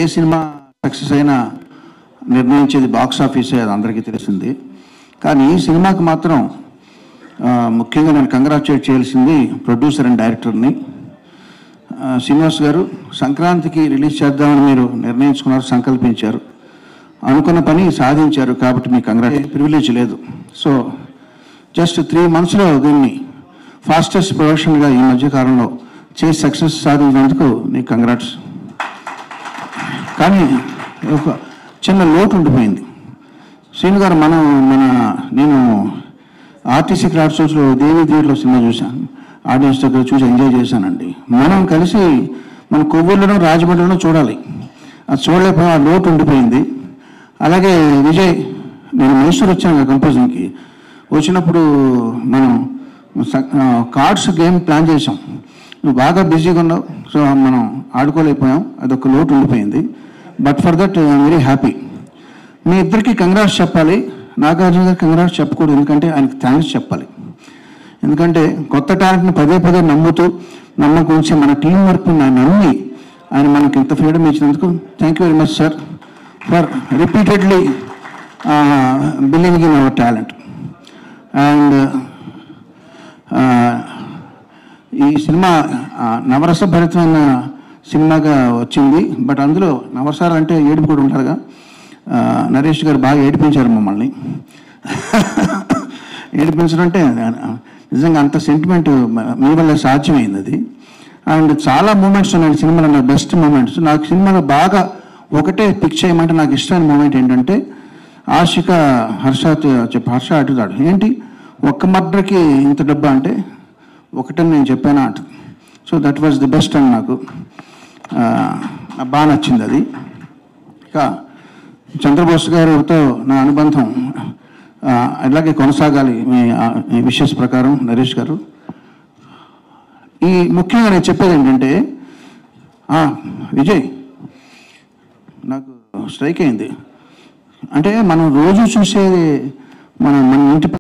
ఏ cinema success అయినా నిర్ణయించేది box ఆఫీసే, అది అందరికీ తెలిసింది. కానీ ఈ సినిమాకి మాత్రం ముఖ్యంగా నేను కంగ్రాచులేట్ చేయాల్సింది ప్రొడ్యూసర్ అండ్ డైరెక్టర్ని. శ్రీనివాస్ గారు, సంక్రాంతికి రిలీజ్ చేద్దామని మీరు నిర్ణయించుకున్నారు, సంకల్పించారు, అనుకున్న పని సాధించారు. కాబట్టి మీకు ప్రివిలేజ్ లేదు. సో జస్ట్ 3 monthsలో దీన్ని ఫాస్టెస్ట్ ప్రొడక్షన్గా ఈ మధ్యకాలంలో చేసి సక్సెస్ సాధించినందుకు నీకు కంగ్రాట్స్. కానీ ఒక చిన్న లోటు ఉండిపోయింది. శ్రీను గారు, నేను ఆర్టీసీ క్రాఫ్ట్ షోస్లో దేవి థియేటర్లో సినిమా చూశాను, ఆడియన్స్ దగ్గర చూసి ఎంజాయ్ చేశానండి. మనం కలిసి మన కొవ్వూరులోనూ రాజమండ్రిలోనూ చూడాలి, అది చూడలేకపోయినా ఆ లోటు ఉండిపోయింది. అలాగే విజయ్, నేను మైసూర్ వచ్చాను కంపోజింగ్కి. వచ్చినప్పుడు మనం కార్డ్స్ గేమ్ ప్లాన్ చేసాం, నువ్వు బాగా బిజీగా ఉన్నావు, సో మనం ఆడుకోలేకపోయాం, అదొక లోటు ఉండిపోయింది. But for that I'm very happy. మీ ఇద్దరికి కంగ్రాట్స్ చెప్పాలి, నాగార్జున గారికి కంగ్రాట్స్ చెప్పకూడదు, ఎందుకంటే ఆయనకి థ్యాంక్స్ చెప్పాలి. ఎందుకంటే కొత్త టాలెంట్ని పదే నమ్ముతూ నమ్మకం ఉంచి మన టీం వర్క్ నమ్మి ఆయన మనకి ఇంత ఫ్రీడమ్ ఇచ్చినందుకు thank you very much sir for repeatedly believing in our talent. And ఈ సినిమా నవరసభరితమైన సినిమాగా వచ్చింది. బట్ అందులో నవరసాలు అంటే ఏడుపు కూడా ఉంటారుగా. నరేష్ గారు బాగా ఏడిపించారు మమ్మల్ని. ఏడిపించడం అంటే నిజంగా అంత సెంటిమెంట్ మీ వల్ల సాధ్యమైంది అది. అండ్ చాలా మూమెంట్స్ ఉన్నాయి సినిమాలో, నాకు బెస్ట్ మూమెంట్స్. నాకు సినిమాలో బాగా ఒకటే పిక్ చేయమంటే నాకు ఇష్టమైన మూమెంట్ ఏంటంటే, ఆశిక హర్ష అడుగుతాడు, ఏంటి ఒక్క మర్డర్కి ఇంత డబ్బా అంటే, ఒకటని నేను చెప్పానా అంట. So that was the best అని నాకు బాగా నచ్చింది అది. ఇక చంద్రబోస్ గారితో నా అనుబంధం అలాగే కొనసాగాలి మీ విషెస్ ప్రకారం నరేష్ గారు. ఈ ముఖ్యంగా నేను చెప్పేది ఏంటంటే, విజయ్ నాకు స్ట్రైక్ అయింది అంటే, మనం రోజు చూసేది మన ఇంటి